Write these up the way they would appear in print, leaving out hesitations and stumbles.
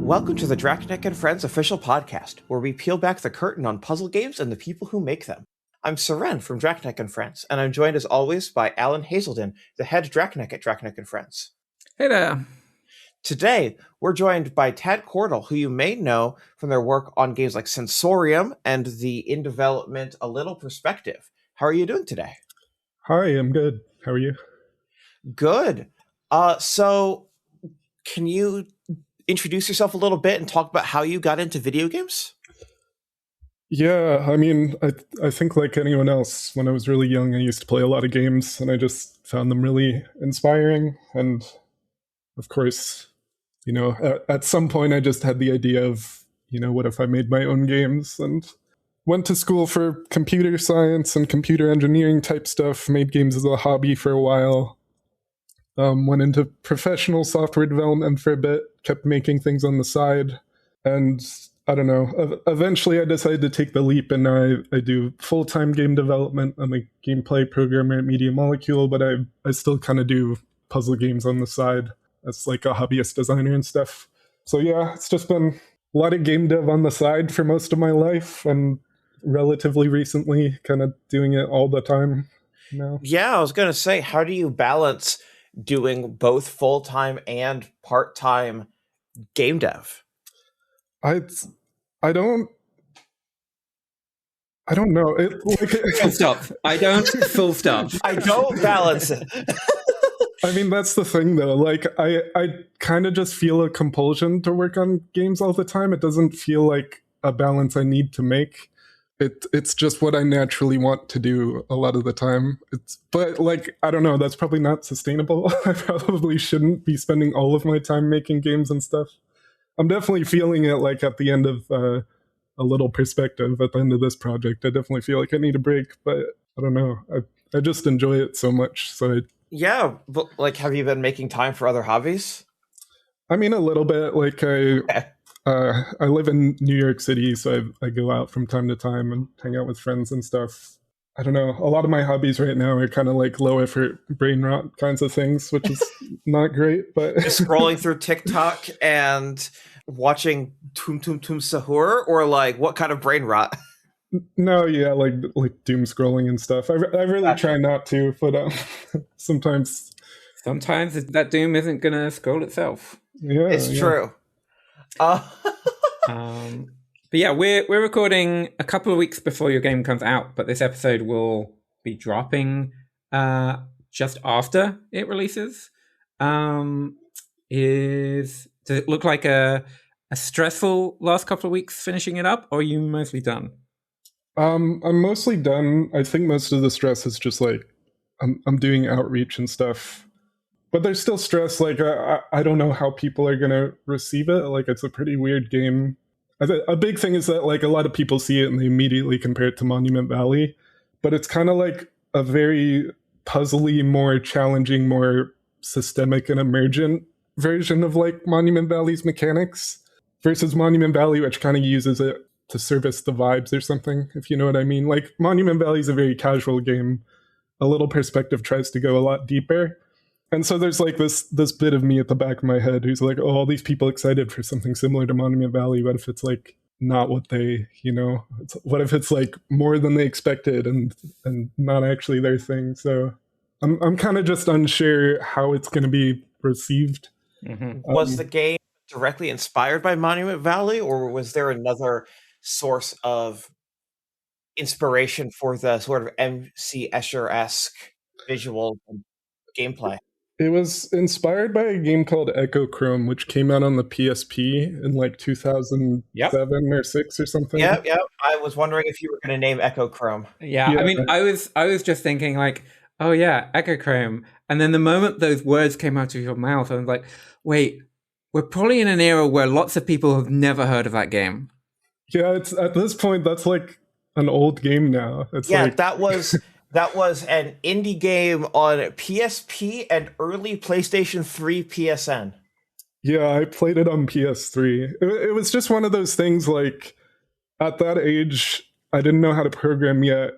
Welcome to the Draconic and Friends official podcast, where we peel back the curtain on puzzle games and the people who make them. I'm Syrenne from Draconic and Friends, and I'm joined as always by Alan Hazelden, the head Draconic at Draconic and Friends. Hey there. Today, we're joined by Tad Cordle, who you may know from their work on games like Sensorium and the in development A Little Perspective. How are you doing today? Hi, I'm good. How are you? Good. So, can you introduce yourself a little bit and talk about how you got into video games? Yeah, I mean, I think like anyone else, when I was really young, I used to play a lot of games, and I just found them really inspiring. And of course, you know, at some point, I just had the idea of, you know, what if I made my own games? And went to school for computer science and computer engineering type stuff, made games as a hobby for a while. Went into professional software development for a bit, kept making things on the side. And I don't know, eventually I decided to take the leap, and now I do full-time game development. I'm a gameplay programmer at Media Molecule, but I still kind of do puzzle games on the side as like a hobbyist designer and stuff. So yeah, it's just been a lot of game dev on the side for most of my life, and relatively recently kind of doing it all the time now. Yeah, I was going to say, how do you balance doing both full-time and part-time game dev? I don't know. Full stop. I don't. Full stop. I don't balance it. I mean, that's the thing, though. Like, I kind of just feel a compulsion to work on games all the time. It doesn't feel like a balance I need to make. It's just what I naturally want to do a lot of the time. But like, I don't know, that's probably not sustainable. I probably shouldn't be spending all of my time making games and stuff. I'm definitely feeling it like at the end of A Little Perspective, at the end of this project. I definitely feel like I need a break, but I don't know. I just enjoy it so much. So Yeah, but like, have you been making time for other hobbies? I mean, a little bit. Like I live in New York City, so I go out from time to time and hang out with friends and stuff. I don't know. A lot of my hobbies right now are kind of like low effort brain rot kinds of things, which is not great. But just scrolling through TikTok and watching Tum Tum Tum Sahur, or like what kind of brain rot? No, yeah, like doom scrolling and stuff. I really try not to, but sometimes that doom isn't gonna scroll itself. Yeah, it's true. But yeah, we're recording a couple of weeks before your game comes out, but this episode will be dropping just after it releases. Does it look like a stressful last couple of weeks finishing it up, or are you mostly done? I'm mostly done. I think most of the stress is just like I'm doing outreach and stuff. But there's still stress. Like, I don't know how people are going to receive it. Like, it's a pretty weird game. A big thing is that, like, a lot of people see it and they immediately compare it to Monument Valley. But it's kind of like a very puzzly, more challenging, more systemic and emergent version of, like, Monument Valley's mechanics. Versus Monument Valley, which kind of uses it to service the vibes or something, if you know what I mean. Like, Monument Valley is a very casual game. A Little Perspective tries to go a lot deeper. And so there's like this bit of me at the back of my head who's like, oh, all these people excited for something similar to Monument Valley. What if it's like not what they, you know, what if it's like more than they expected and not actually their thing? So I'm kind of just unsure how it's going to be received. Mm-hmm. Was the game directly inspired by Monument Valley, or was there another source of inspiration for the sort of MC Escher-esque visual and gameplay? It was inspired by a game called Echo Chrome, which came out on the PSP in like 2007 or 6 or something. Yeah. I was wondering if you were going to name Echo Chrome. Yeah, I mean, I was just thinking like, oh yeah, Echo Chrome. And then the moment those words came out of your mouth, I was like, wait, we're probably in an era where lots of people have never heard of that game. Yeah, it's at this point, that's like an old game now. It's like... That was an indie game on PSP and early PlayStation 3 PSN. Yeah, I played it on PS3. It was just one of those things, like, at that age, I didn't know how to program yet,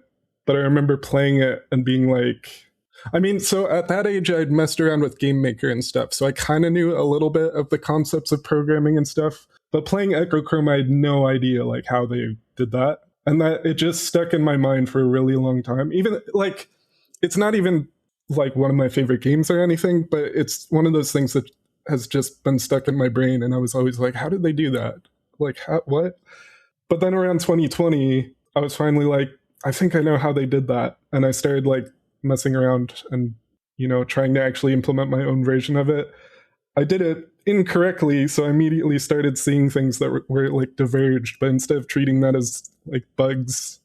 but I remember playing it and being like, I mean, so at that age, I'd messed around with Game Maker and stuff, so I kind of knew a little bit of the concepts of programming and stuff. But playing Echochrome, I had no idea like how they did that, and that it just stuck in my mind for a really long time. Even like, it's not even like one of my favorite games or anything, but it's one of those things that has just been stuck in my brain, and I was always like, how did they do that? Like, what? But then around 2020, I was finally like, I think I know how they did that, and I started like messing around and trying to actually implement my own version of it. I did it incorrectly, so I immediately started seeing things that were like diverged, but instead of treating that as like bugs,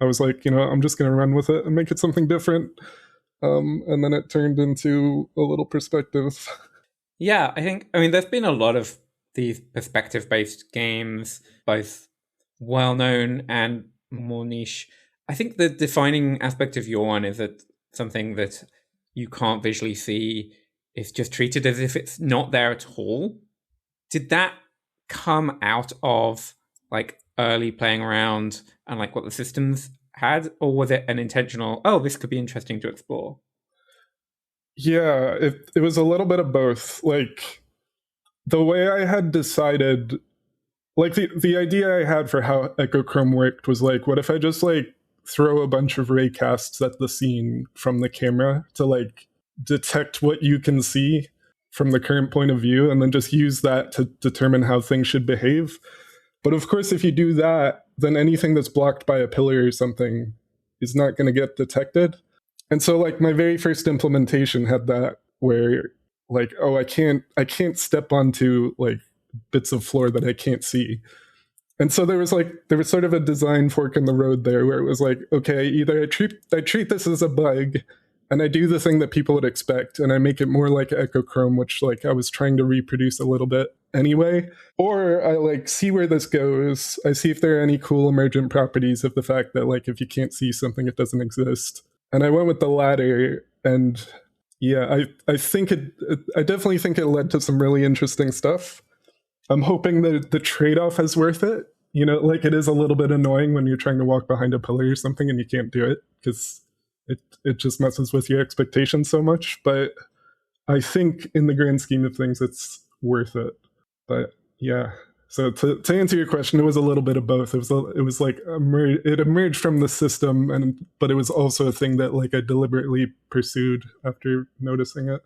I was like, I'm just going to run with it and make it something different. And then it turned into a little perspective. Yeah, I mean, there's been a lot of these perspective-based games, both well-known and more niche. I think the defining aspect of your one is that something that you can't visually see is just treated as if it's not there at all. Did that come out of like early playing around and like what the systems had, or was it an intentional, oh, this could be interesting to explore? Yeah, it was a little bit of both. Like, the way I had decided, like the idea I had for how Echochrome worked was like, what if I just like throw a bunch of ray casts at the scene from the camera to like detect what you can see from the current point of view, and then just use that to determine how things should behave. But of course, if you do that, then anything that's blocked by a pillar or something is not going to get detected. And so like my very first implementation had that, where like, oh, I can't step onto like bits of floor that I can't see. And so there was sort of a design fork in the road there, where it was like, okay, either I treat this as a bug and I do the thing that people would expect and I make it more like Echochrome, which like I was trying to reproduce a little bit anyway, or I like see where this goes. I see if there are any cool emergent properties of the fact that like if you can't see something, it doesn't exist. And I went with the latter, and yeah, I think I definitely think it led to some really interesting stuff. I'm hoping that the trade-off is worth it. Like it is a little bit annoying when you're trying to walk behind a pillar or something and you can't do it because it just messes with your expectations so much. But I think in the grand scheme of things, it's worth it. But yeah. So to answer your question, it was a little bit of both. It was like it emerged from the system, but it was also a thing that like I deliberately pursued after noticing it.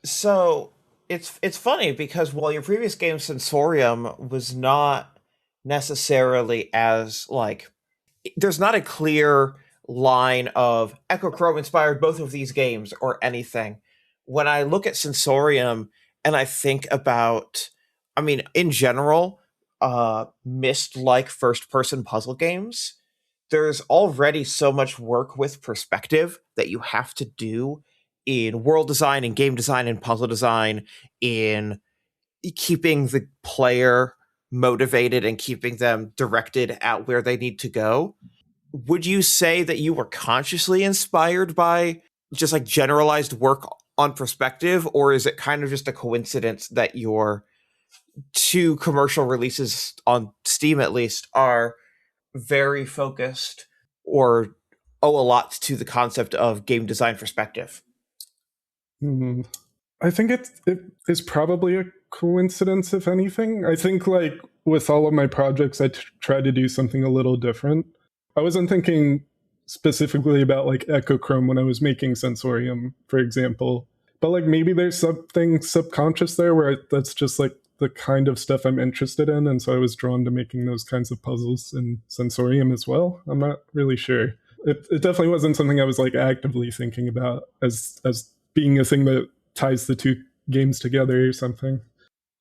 So it's funny because while your previous game Sensorium was not necessarily as like, there's not a clear line of Echochrome inspired both of these games or anything. When I look at Sensorium and I think about, I mean, in general, Myst-like first-person puzzle games, there's already so much work with perspective that you have to do in world design and game design and puzzle design, in keeping the player motivated and keeping them directed at where they need to go. Would you say that you were consciously inspired by just like generalized work on perspective, or is it kind of just a coincidence that your two commercial releases on Steam at least are very focused or owe a lot to the concept of game design perspective? I think it is probably a coincidence, if anything. I think like with all of my projects, I try to do something a little different. I wasn't thinking specifically about like Echochrome when I was making Sensorium, for example. But like maybe there's something subconscious there where that's just like the kind of stuff I'm interested in, and so I was drawn to making those kinds of puzzles in Sensorium as well. I'm not really sure. It definitely wasn't something I was like actively thinking about as being a thing that ties the two games together or something.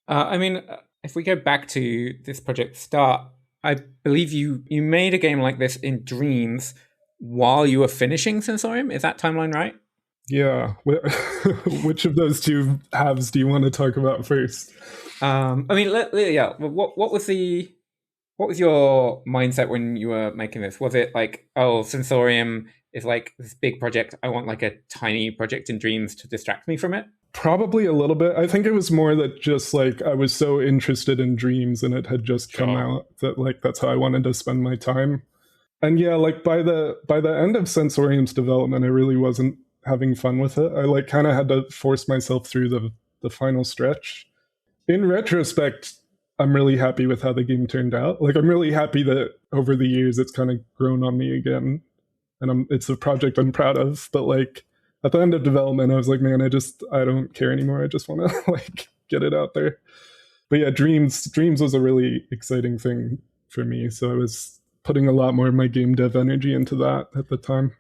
I mean, if we go back to this project start, I believe you made a game like this in Dreams while you were finishing Sensorium. Is that timeline right? Yeah. Which of those two halves do you want to talk about first? I mean, yeah. What was your mindset when you were making this? Was it like, oh, Sensorium is like this big project, I want like a tiny project in Dreams to distract me from it? Probably a little bit. I think it was more that just like I was so interested in Dreams and it had just come out that like that's how I wanted to spend my time. And yeah, like by the end of Sensorium's development, I really wasn't having fun with it. I like kind of had to force myself through the final stretch. In retrospect, I'm really happy with how the game turned out. Like, I'm really happy that over the years it's kind of grown on me again, and it's a project I'm proud of. But like at the end of development, I was like, man, I don't care anymore. I just want to like get it out there. But yeah, Dreams was a really exciting thing for me, so I was putting a lot more of my game dev energy into that at the time.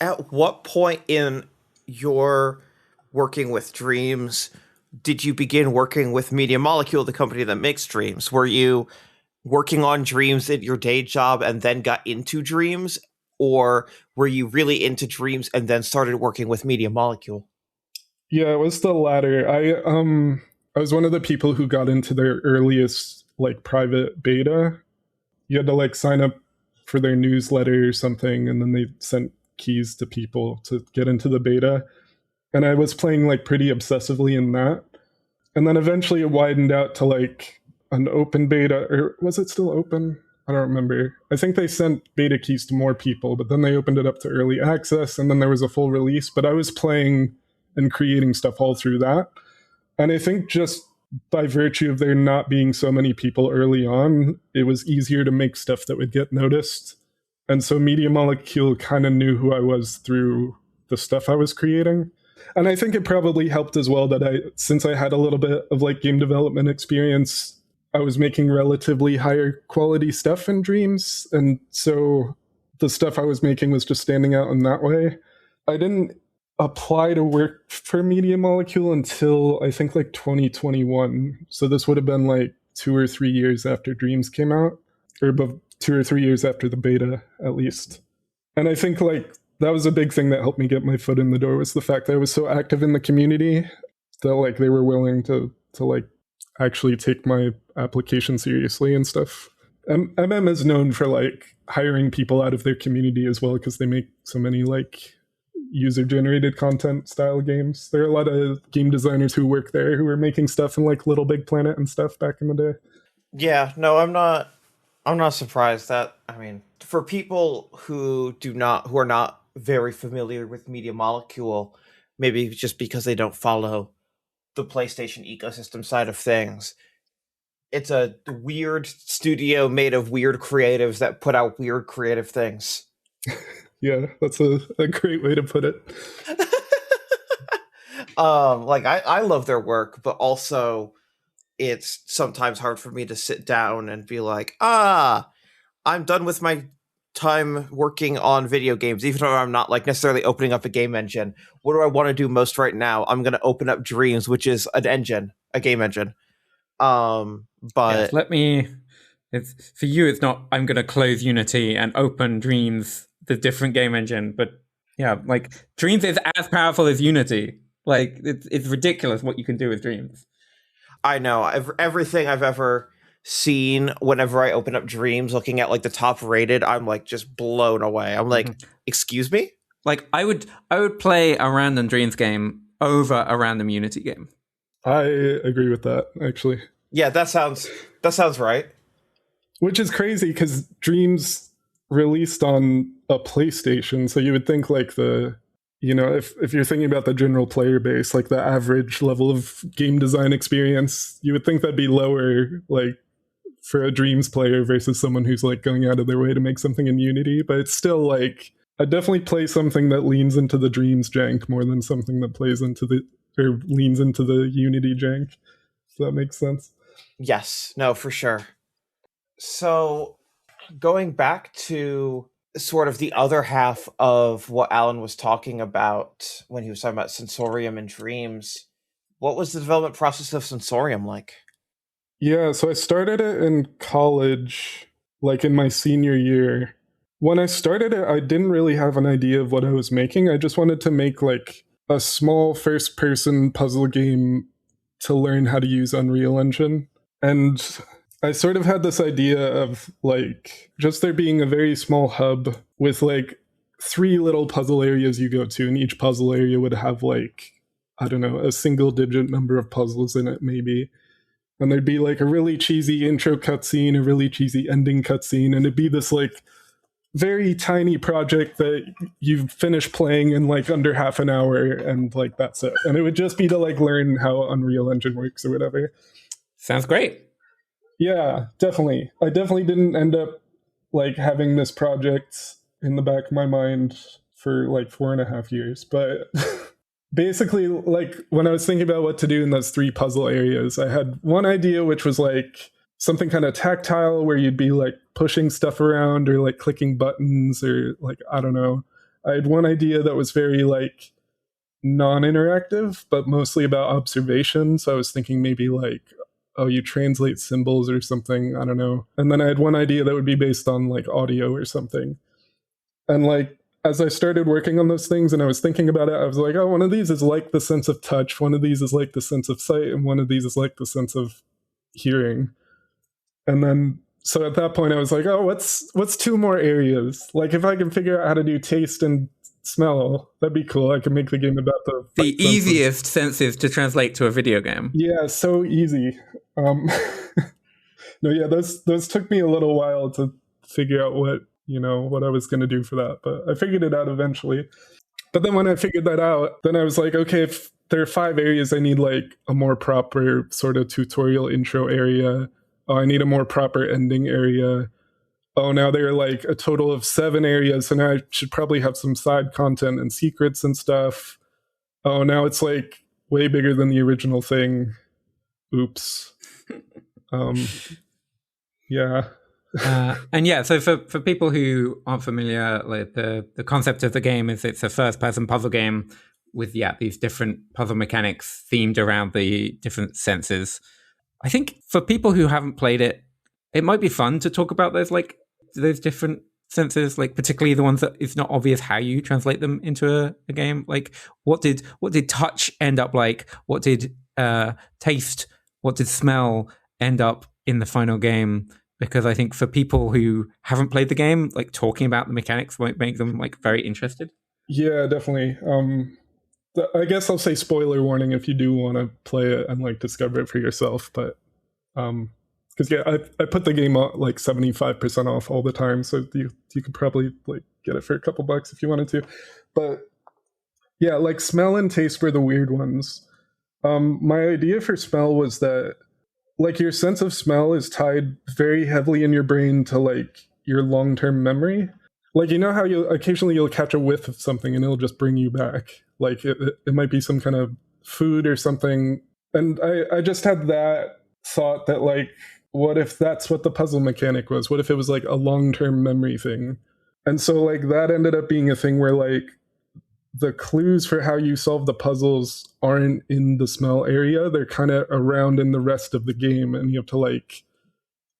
At what point in your working with Dreams did you begin working with Media Molecule, the company that makes Dreams? Were you working on Dreams at your day job and then got into Dreams? Or were you really into Dreams and then started working with Media Molecule? Yeah, it was the latter. I was one of the people who got into their earliest like private beta. You had to like sign up for their newsletter or something, and then they sent keys to people to get into the beta. And I was playing like pretty obsessively in that. And then eventually it widened out to like an open beta, or was it still open? I don't remember. I think they sent beta keys to more people, but then they opened it up to early access, and then there was a full release. But I was playing and creating stuff all through that. And I think just by virtue of there not being so many people early on, it was easier to make stuff that would get noticed. And so Media Molecule kind of knew who I was through the stuff I was creating. And I think it probably helped as well that since I had a little bit of like game development experience, I was making relatively higher quality stuff in Dreams. And so the stuff I was making was just standing out in that way. I didn't apply to work for Media Molecule until I think like 2021. So this would have been like 2 or 3 years after Dreams came out, or 2 or 3 years after the beta, at least. And I think like that was a big thing that helped me get my foot in the door, was the fact that I was so active in the community that like they were willing to like actually take my application seriously and stuff. MM is known for like hiring people out of their community as well, because they make so many like user-generated content style games. There are a lot of game designers who work there who were making stuff in like Little Big Planet and stuff back in the day. Yeah, no, I'm not surprised that, I mean, for people who are not very familiar with Media Molecule, maybe just because they don't follow the PlayStation ecosystem side of things, it's a weird studio made of weird creatives that put out weird creative things. Yeah, that's a great way to put it. Like I love their work, but also it's sometimes hard for me to sit down and be like, I'm done with my time working on video games, even though I'm not like necessarily opening up a game engine. What do I want to do most right now? I'm going to open up Dreams, which is a game engine. But yes, it's for you. It's not, I'm going to close Unity and open Dreams, the different game engine. But yeah, like Dreams is as powerful as Unity. Like it's ridiculous what you can do with Dreams. I know everything I've ever seen, whenever I open up Dreams, looking at like the top rated, I'm like just blown away. I'm like, excuse me? Like I would play a random Dreams game over a random Unity game. I agree with that, actually. Yeah, that sounds right. Which is crazy because Dreams released on a PlayStation, so you would think like if you're thinking about the general player base, like the average level of game design experience, you would think that'd be lower, like for a Dreams player versus someone who's like going out of their way to make something in Unity. But it's still like, I definitely play something that leans into the Dreams jank more than something that leans into the Unity jank. If that makes sense. Yes, no, for sure. So going back to sort of the other half of what Alan was talking about when he was talking about Sensorium and Dreams, what was the development process of Sensorium like? Yeah, so I started it in college, like in my senior year. When I started it, I didn't really have an idea of what I was making. I just wanted to make like a small first-person puzzle game to learn how to use Unreal Engine. And I sort of had this idea of like just there being a very small hub with like 3 little puzzle areas you go to, and each puzzle area would have like, I don't know, a single-digit number of puzzles in it maybe. And there'd be like a really cheesy intro cutscene, a really cheesy ending cutscene, and it'd be this like very tiny project that you finish playing in like under half an hour, and like that's it. And it would just be to like learn how Unreal Engine works or whatever. Sounds great. Yeah, definitely. I definitely didn't end up like having this project in the back of my mind for like 4.5 years. But basically, like when I was thinking about what to do in those three puzzle areas, I had one idea which was like something kind of tactile where you'd be like pushing stuff around or like clicking buttons or like, I don't know. I had one idea that was very like non-interactive, but mostly about observation. So I was thinking maybe like, oh, you translate symbols or something. I don't know. And then I had one idea that would be based on like audio or something. And like as I started working on those things and I was thinking about it, I was like, oh, one of these is like the sense of touch, one of these is like the sense of sight, and one of these is like the sense of hearing. And then so at that point I was like, oh, what's two more areas? Like if I can figure out how to do taste and smell, that'd be cool. I can make the game about the easiest senses to translate to a video game. Yeah, so easy. No, yeah, those took me a little while to figure out what I was going to do for that, but I figured it out eventually. But then when I figured that out, then I was like, okay, if there are 5 areas, I need like a more proper sort of tutorial intro area. Oh, I need a more proper ending area. Oh, now there are like a total of 7 areas, so now I should probably have some side content and secrets and stuff. Oh, now it's like way bigger than the original thing. Oops. Yeah. And yeah, so for people who aren't familiar, like the concept of the game is it's a first-person puzzle game with these different puzzle mechanics themed around the different senses. I think for people who haven't played it, it might be fun to talk about those different senses, like particularly the ones that it's not obvious how you translate them into a game. Like what did touch end up like? What did taste? What did smell end up in the final game? Because I think for people who haven't played the game, like talking about the mechanics might make them like very interested. Yeah, definitely. I guess I'll say spoiler warning if you do want to play it and like discover it for yourself. But because I put the game like 75% off all the time, so you could probably like get it for a couple bucks if you wanted to. But yeah, like smell and taste were the weird ones. My idea for smell was that like your sense of smell is tied very heavily in your brain to like your long-term memory. Like, you know how you'll catch a whiff of something and it'll just bring you back. Like it might be some kind of food or something. And I just had that thought that like, what if that's what the puzzle mechanic was? What if it was like a long-term memory thing? And so like that ended up being a thing where like the clues for how you solve the puzzles aren't in the smell area. They're kind of around in the rest of the game, and you have to like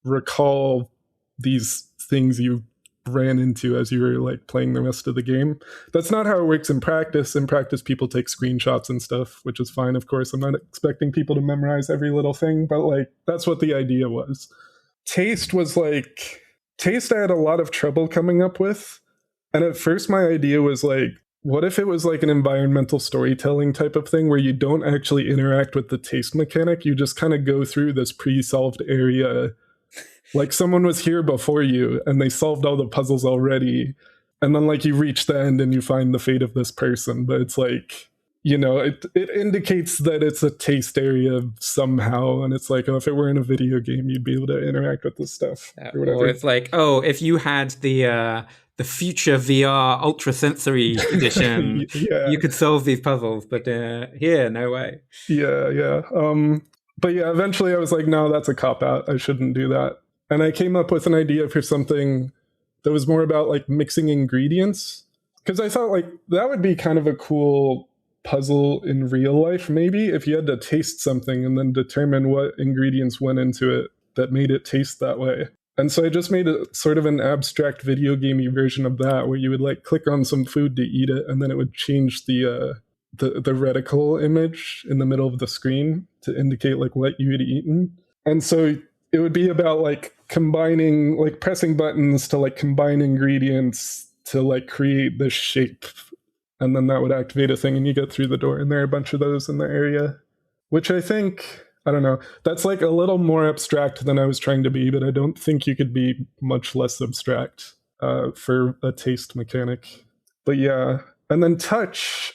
recall these things you ran into as you were like playing the rest of the game. That's not how it works in practice. In practice, people take screenshots and stuff, which is fine, of course. I'm not expecting people to memorize every little thing, but like that's what the idea was. Taste I had a lot of trouble coming up with. And at first my idea was like, what if it was like an environmental storytelling type of thing where you don't actually interact with the taste mechanic? You just kind of go through this pre-solved area. Like someone was here before you and they solved all the puzzles already. And then like you reach the end and you find the fate of this person. But it's like, it indicates that it's a taste area somehow. And it's like, oh, if it were in a video game, you'd be able to interact with this stuff. Or whatever. Or it's like, oh, if you had the future VR ultra sensory edition, yeah. You could solve these puzzles, but here, no way. Yeah. But yeah, eventually I was like, no, that's a cop-out. I shouldn't do that. And I came up with an idea for something that was more about like mixing ingredients. Because I thought like that would be kind of a cool puzzle in real life, maybe, if you had to taste something and then determine what ingredients went into it that made it taste that way. And so I just made a sort of an abstract video gamey version of that, where you would like click on some food to eat it, and then it would change the reticle image in the middle of the screen to indicate like what you had eaten. And so it would be about like combining, like pressing buttons to like combine ingredients to like create this shape, and then that would activate a thing, and you get through the door. And there are a bunch of those in the area, which I think, I don't know, that's like a little more abstract than I was trying to be, but I don't think you could be much less abstract for a taste mechanic. But yeah, and then touch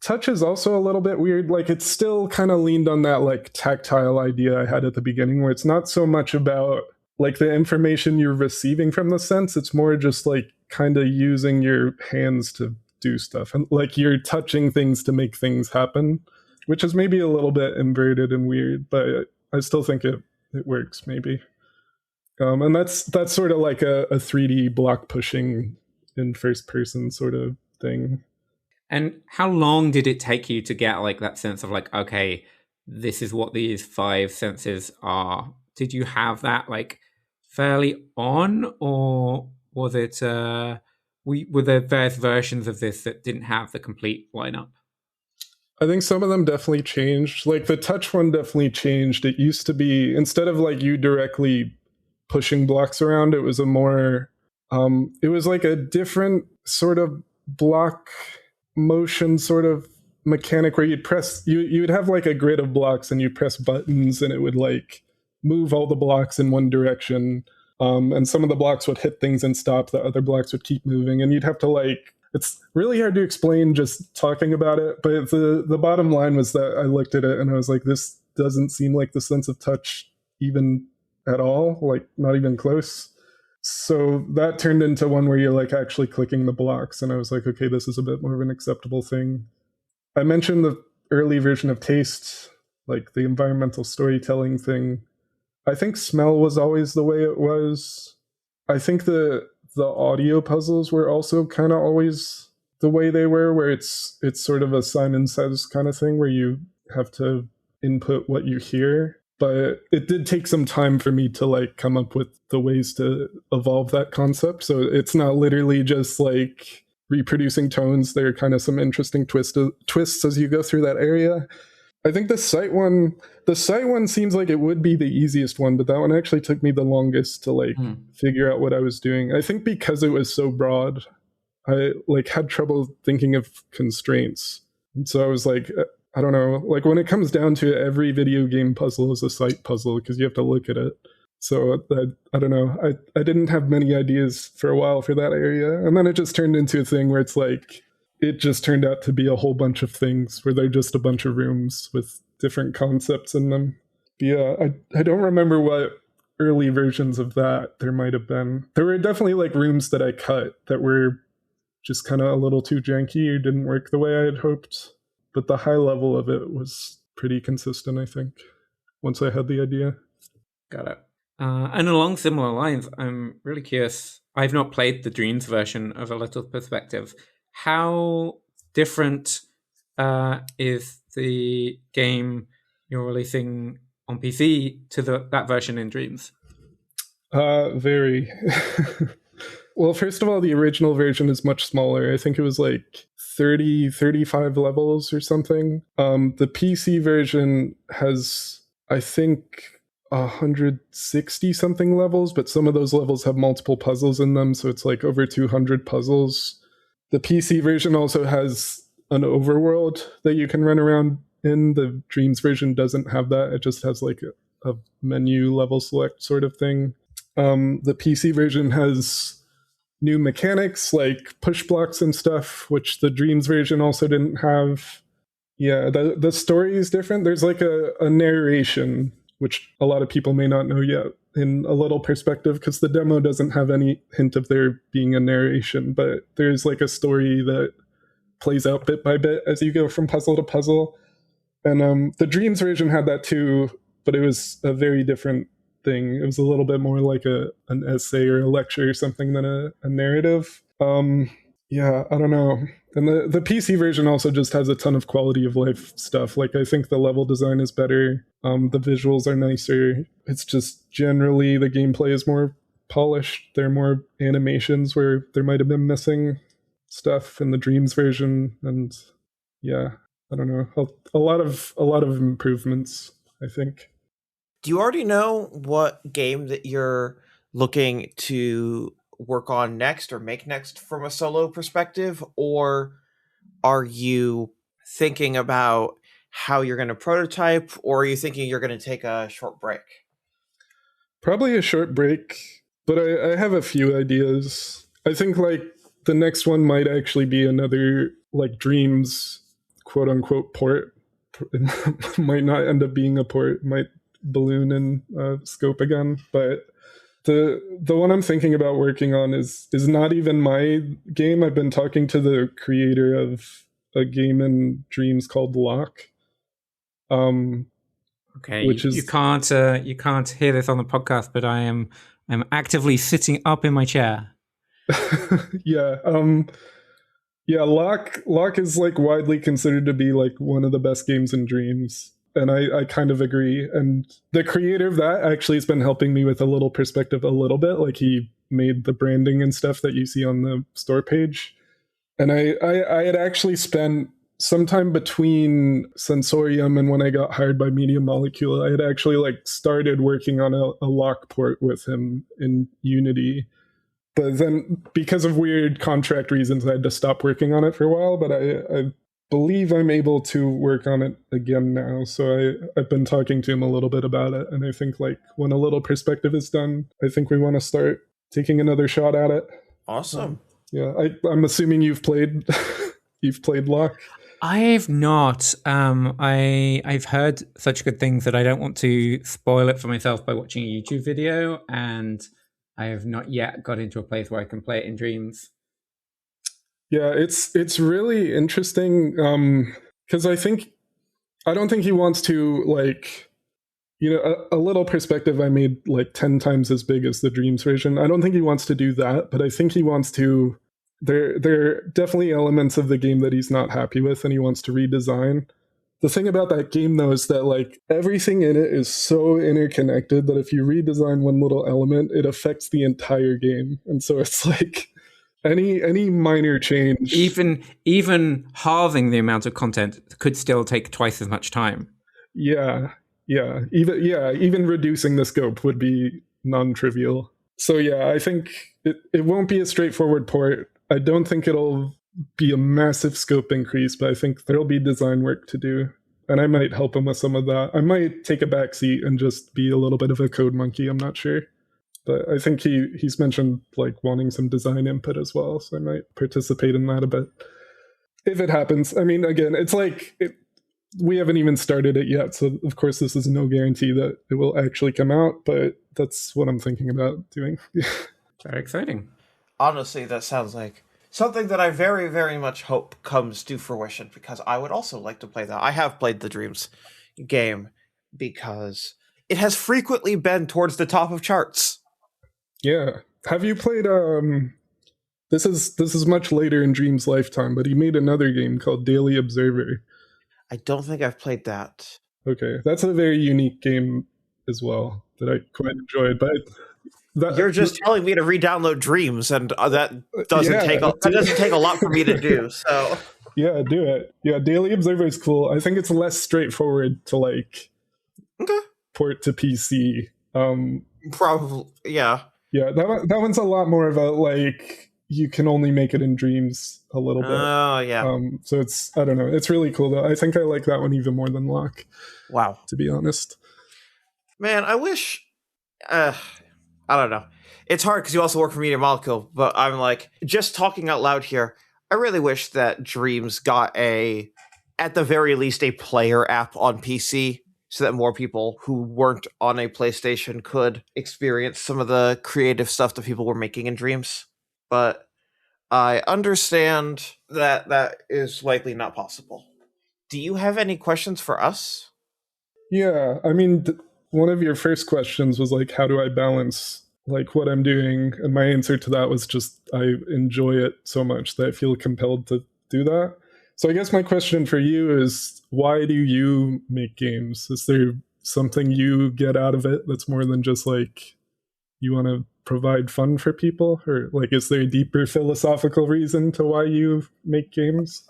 touch is also a little bit weird. Like, it's still kind of leaned on that like tactile idea I had at the beginning, where it's not so much about like the information you're receiving from the sense. It's more just like kind of using your hands to do stuff, and like you're touching things to make things happen, which is maybe a little bit inverted and weird, but I still think it works maybe. And that's sort of like a 3D block pushing in first person sort of thing. And how long did it take you to get like that sense of like, okay, this is what these 5 senses are? Did you have that like fairly on, or was it were there various versions of this that didn't have the complete lineup? I think some of them definitely changed. Like the touch one definitely changed. It used to be, instead of like you directly pushing blocks around, it was a more it was like a different sort of block motion sort of mechanic where you would have like a grid of blocks and you press buttons and it would like move all the blocks in one direction, and some of the blocks would hit things and stop, the other blocks would keep moving, and you'd have to like, it's really hard to explain just talking about it, but the bottom line was that I looked at it and I was like, this doesn't seem like the sense of touch even at all, like not even close. So that turned into one where you're like actually clicking the blocks, and I was like, okay, this is a bit more of an acceptable thing. I mentioned the early version of taste, like the environmental storytelling thing. I think smell was always the way it was. I think the audio puzzles were also kind of always the way they were, where it's sort of a Simon Says kind of thing where you have to input what you hear. But it did take some time for me to like come up with the ways to evolve that concept. So it's not literally just like reproducing tones. There are kind of some interesting twists as you go through that area. I think the sight one seems like it would be the easiest one, but that one actually took me the longest to like figure out what I was doing. I think because it was so broad, I like had trouble thinking of constraints. And so I was like, I don't know, like when it comes down to it, every video game puzzle is a sight puzzle because you have to look at it. So I don't know. I didn't have many ideas for a while for that area. And then it just turned into a thing where it's like, it just turned out to be a whole bunch of things where they're just a bunch of rooms with different concepts in them. But yeah, I don't remember what early versions of that there might have been. There were definitely like rooms that I cut that were just kind of a little too janky or didn't work the way I had hoped. But the high level of it was pretty consistent, I think, once I had the idea. Got it. And along similar lines, I'm really curious. I've not played the Dreams version of A Little Perspective. How different is the game you're releasing on PC to that version in Dreams? Very. Well, first of all, the original version is much smaller. I think it was like 35 levels or something. The PC version has, I think, 160 something levels, but some of those levels have multiple puzzles in them, so it's like over 200 puzzles. The PC version also has an overworld that you can run around in. The Dreams version doesn't have that. It just has like a menu level select sort of thing. The PC version has new mechanics like push blocks and stuff, which the Dreams version also didn't have. Yeah, the story is different. There's like a narration, which a lot of people may not know yet, in A Little Perspective, because the demo doesn't have any hint of there being a narration, but there's like a story that plays out bit by bit as you go from puzzle to puzzle. And the Dreams version had that too, but it was a very different thing. It was a little bit more like an essay or a lecture or something than a narrative. Yeah, I don't know. And the PC version also just has a ton of quality of life stuff. Like, I think the level design is better. The visuals are nicer. It's just generally the gameplay is more polished. There are more animations where there might have been missing stuff in the Dreams version. And yeah, I don't know. A lot of improvements, I think. Do you already know what game that you're looking to work on next or make next from a solo perspective? Or are you thinking about how you're going to prototype, or are you thinking you're going to take a short break? Probably a short break, but I have a few ideas. I think like the next one might actually be another like Dreams quote unquote port. It might not end up being a port, it might balloon in scope again. But the one I'm thinking about working on is not even my game. I've been talking to the creator of a game in Dreams called Lock. Okay, which is you can't hear this on the podcast, but I'm actively sitting up in my chair. yeah. Yeah, Lock is like widely considered to be like one of the best games in Dreams. And I kind of agree. And the creator of that actually has been helping me with a little perspective a little bit. Like he made the branding and stuff that you see on the store page. And I had actually spent some time between Sensorium and when I got hired by Media Molecule, I had actually like started working on a Lock port with him in Unity. But then, because of weird contract reasons, I had to stop working on it for a while. But I believe I'm able to work on it again now. So I've been talking to him a little bit about it. And I think like when a little perspective is done, I think we want to start taking another shot at it. Awesome. Yeah, I'm assuming you've played you've played Lock. I've not. I've heard such good things that I don't want to spoil it for myself by watching a YouTube video, and I have not yet got into a place where I can play it in Dreams. Yeah, it's really interesting because I don't think he wants to like, a little perspective I made like 10 times as big as the Dreams version. I don't think he wants to do that, but I think he wants to. There are definitely elements of the game that he's not happy with, and he wants to redesign. The thing about that game, though, is that like everything in it is so interconnected that if you redesign one little element, it affects the entire game. And so it's like any minor change, even halving the amount of content could still take twice as much time. Yeah, even reducing the scope would be non-trivial. So yeah, I think it won't be a straightforward port. I don't think it'll be a massive scope increase, but I think there'll be design work to do. And I might help him with some of that. I might take a back seat and just be a little bit of a code monkey. I'm not sure. But I think he's mentioned like wanting some design input as well. So I might participate in that a bit. If it happens. I mean, again, it's like we haven't even started it yet. So of course this is no guarantee that it will actually come out, but that's what I'm thinking about doing. Very exciting. Honestly, that sounds like something that I very, very much hope comes to fruition, because I would also like to play that. I have played the Dreams game because it has frequently been towards the top of charts. Yeah. Have you played this is much later in Dreams' lifetime, but he made another game called Daily Observer. I don't think I've played that. Okay. That's a very unique game as well that I quite enjoyed, but you're just telling me to re-download Dreams, and that doesn't take a lot for me to do. So yeah, do it. Yeah, Daily Observer is cool. I think it's less straightforward to like port to PC. Probably, yeah. Yeah, that one's a lot more of a like you can only make it in Dreams a little bit. Oh yeah. So it's I don't know. It's really cool though. I think I like that one even more than Lock. Wow. To be honest. Man, I wish. I don't know. It's hard because you also work for Media Molecule, but I'm like, just talking out loud here, I really wish that Dreams got at the very least, a player app on PC so that more people who weren't on a PlayStation could experience some of the creative stuff that people were making in Dreams. But I understand that that is likely not possible. Do you have any questions for us? Yeah, I mean, one of your first questions was like, how do I balance like what I'm doing? And my answer to that was just I enjoy it so much that I feel compelled to do that. So I guess my question for you is, why do you make games? Is there something you get out of it that's more than just like you want to provide fun for people? Or like, is there a deeper philosophical reason to why you make games?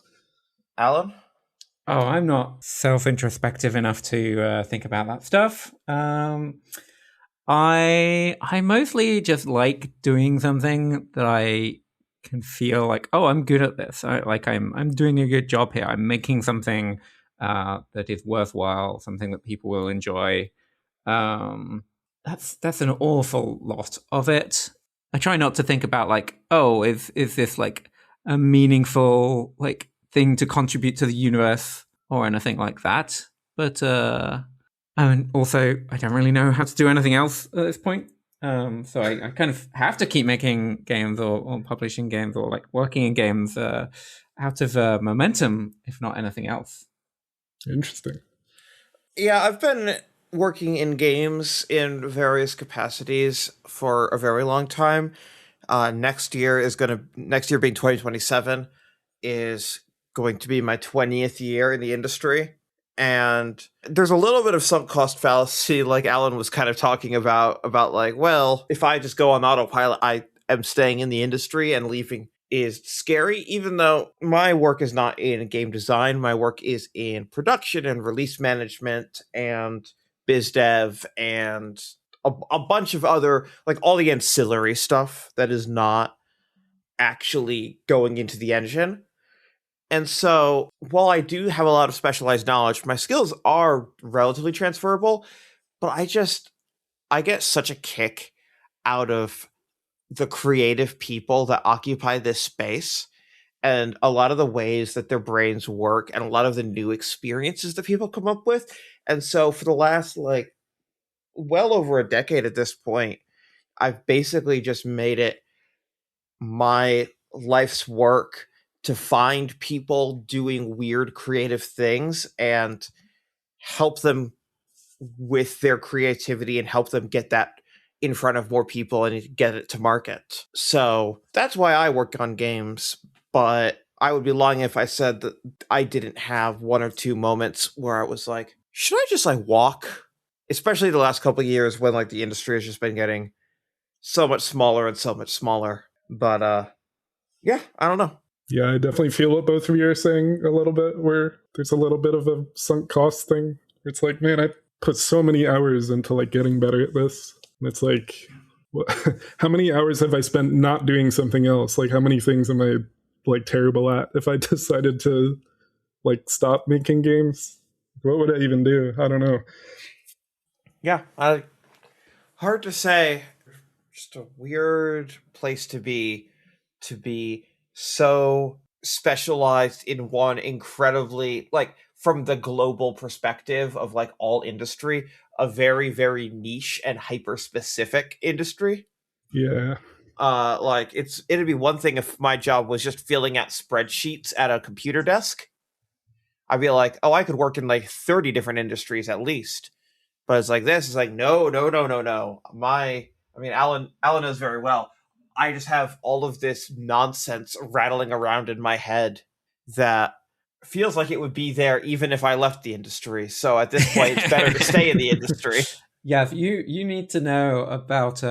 Alan? Oh, I'm not self-introspective enough to think about that stuff. I mostly just like doing something that I can feel like, oh, I'm good at this. I'm doing a good job here. I'm making something that is worthwhile, something that people will enjoy. That's an awful lot of it. I try not to think about like, oh, is this like a meaningful like thing to contribute to the universe or anything like that. But also, I don't really know how to do anything else at this point. So I kind of have to keep making games or publishing games or like working in games out of momentum, if not anything else. Interesting. Yeah, I've been working in games in various capacities for a very long time. Next year being 2027 is going to be my 20th year in the industry. And there's a little bit of sunk cost fallacy, like Alan was kind of talking about like, well, if I just go on autopilot, I am staying in the industry, and leaving is scary, even though my work is not in game design. My work is in production and release management and biz dev and a bunch of other, like all the ancillary stuff that is not actually going into the engine. And so, while I do have a lot of specialized knowledge, my skills are relatively transferable, but I get such a kick out of the creative people that occupy this space, and a lot of the ways that their brains work, and a lot of the new experiences that people come up with. And so, for the last, like, well over a decade at this point, I've basically just made it my life's work to find people doing weird creative things and help them with their creativity and help them get that in front of more people and get it to market. So that's why I work on games, but I would be lying if I said that I didn't have one or two moments where I was like, should I just like walk? Especially the last couple of years when like the industry has just been getting so much smaller and so much smaller. But yeah, I don't know. Yeah, I definitely feel what both of you are saying a little bit, where there's a little bit of a sunk cost thing. It's like, man, I put so many hours into like getting better at this. And it's like, how many hours have I spent not doing something else? Like, how many things am I like terrible at? If I decided to like stop making games, what would I even do? I don't know. Yeah, hard to say. Just a weird place to be so specialized in one incredibly, like, from the global perspective of like all industry, a very, very niche and hyper specific industry. Yeah. Like it'd be one thing if my job was just filling out spreadsheets at a computer desk. I'd be like, oh, I could work in like 30 different industries at least. But it's like this. It's like, no. Alan knows very well. I just have all of this nonsense rattling around in my head that feels like it would be there even if I left the industry. So at this point, it's better to stay in the industry. Yeah, you need to know about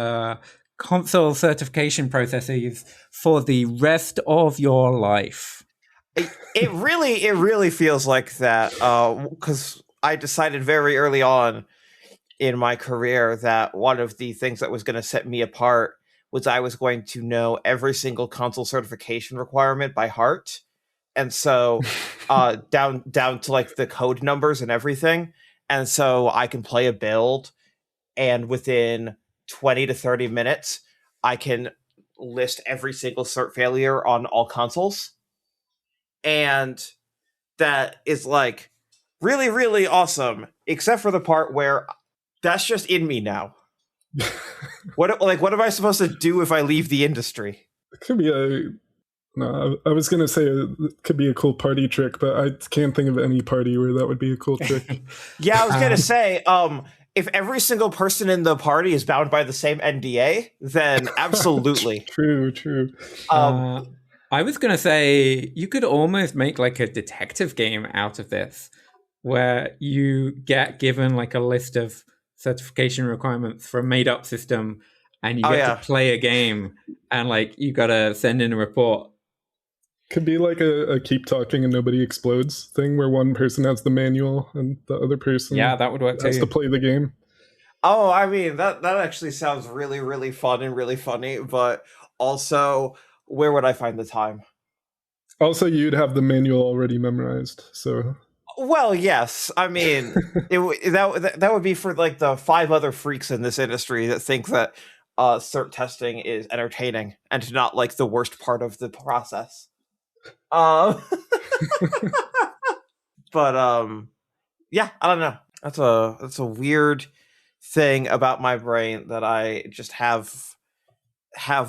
console certification processes for the rest of your life. It really feels like that, because I decided very early on in my career that one of the things that was going to set me apart was I was going to know every single console certification requirement by heart. And so down to like the code numbers and everything. And so I can play a build, and within 20 to 30 minutes, I can list every single cert failure on all consoles. And that is like really, really awesome, except for the part where that's just in me now. What am I supposed to do if I leave the industry? It could be I was going to say it could be a cool party trick, but I can't think of any party where that would be a cool trick. Yeah, I was going to say, if every single person in the party is bound by the same NDA, then absolutely. True. I was going to say you could almost make like a detective game out of this, where you get given like a list of certification requirements for a made-up system, and you get to play a game, and like you gotta send in a report. Could be like a keep talking and nobody explodes thing, where one person has the manual and the other person that would work has too. to play the game. Oh, I mean, that actually sounds really, really fun and really funny, but also, where would I find the time? Also, you'd have the manual already memorized, so... Well, yes. I mean, that would be for like the 5 other freaks in this industry that think that cert testing is entertaining and not like the worst part of the process. But yeah, I don't know. That's a weird thing about my brain that I just have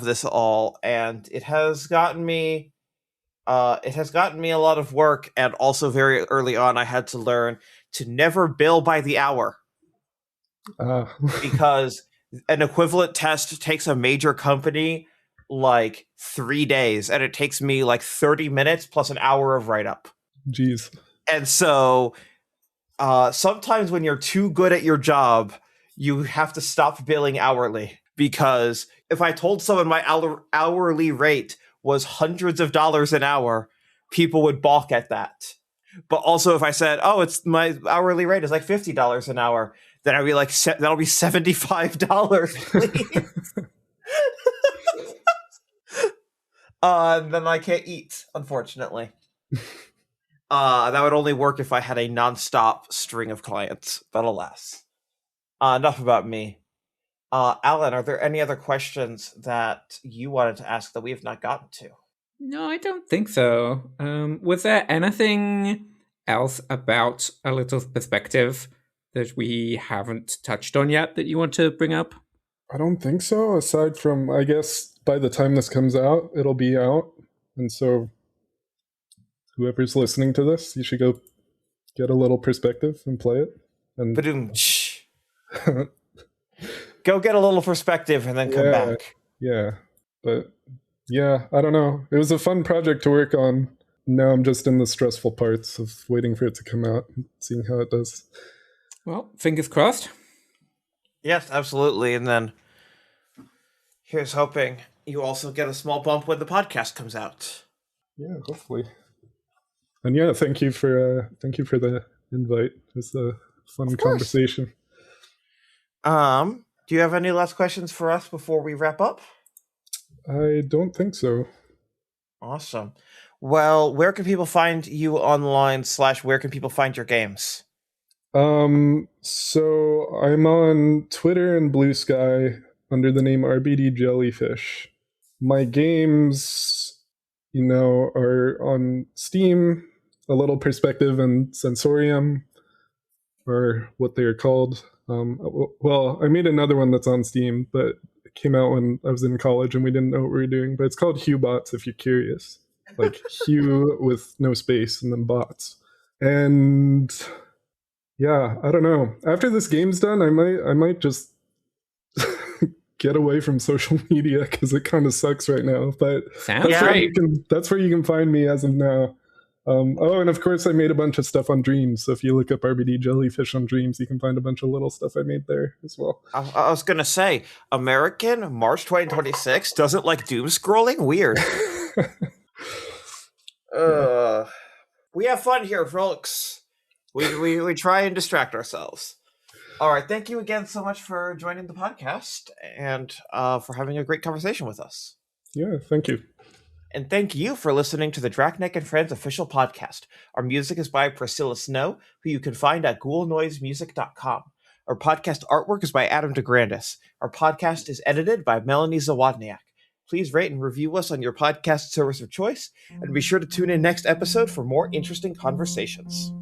this all, and it has gotten me a lot of work, and also very early on I had to learn to never bill by the hour. Because an equivalent test takes a major company like 3 days, and it takes me like 30 minutes plus an hour of write-up. Jeez. And so sometimes when you're too good at your job, you have to stop billing hourly, because if I told someone my hourly rate was hundreds of dollars an hour, people would balk at that. But also if I said, oh, it's my hourly rate is like $50 an hour, then I'd be like, that'll be $75, please. Then I can't eat, unfortunately. That would only work if I had a nonstop string of clients, but alas. Enough about me. Alan, are there any other questions that you wanted to ask that we have not gotten to? No, I don't think so. Was there anything else about A Little Perspective that we haven't touched on yet that you want to bring up? I don't think so, aside from, I guess, by the time this comes out, it'll be out. And so whoever's listening to this, you should go get A Little Perspective and play it. And go get A Little Perspective and then come back. Yeah. But yeah, I don't know. It was a fun project to work on. Now I'm just in the stressful parts of waiting for it to come out and seeing how it does. Well, fingers crossed. Yes, absolutely. And then here's hoping you also get a small bump when the podcast comes out. Yeah, hopefully. And yeah, thank you for the invite. It was a fun conversation. Do you have any last questions for us before we wrap up? I don't think so. Awesome. Well, where can people find you online / where can people find your games? So I'm on Twitter and Blue Sky under the name RBD Jellyfish. My games, are on Steam, A Little Perspective and Sensorium, or what they're called. Well, I made another one that's on Steam, but it came out when I was in college and we didn't know what we were doing. But it's called Hubots, if you're curious. Like Hugh with no space and then bots. And yeah, I don't know. After this game's done, I might just get away from social media because it kind of sucks right now. But sounds great. That's where you can find me as of now. And of course, I made a bunch of stuff on Dreams. So if you look up RBD Jellyfish on Dreams, you can find a bunch of little stuff I made there as well. I was gonna say, American March 2026 doesn't like doom scrolling. Weird. We have fun here, folks. We try and distract ourselves. All right, thank you again so much for joining the podcast and for having a great conversation with us. Yeah, thank you. And thank you for listening to the Draknek and Friends official podcast. Our music is by Priscilla Snow, who you can find at ghoulnoisemusic.com. Our podcast artwork is by Adam DeGrandis. Our podcast is edited by Melanie Zawodniak. Please rate and review us on your podcast service of choice, and be sure to tune in next episode for more interesting conversations.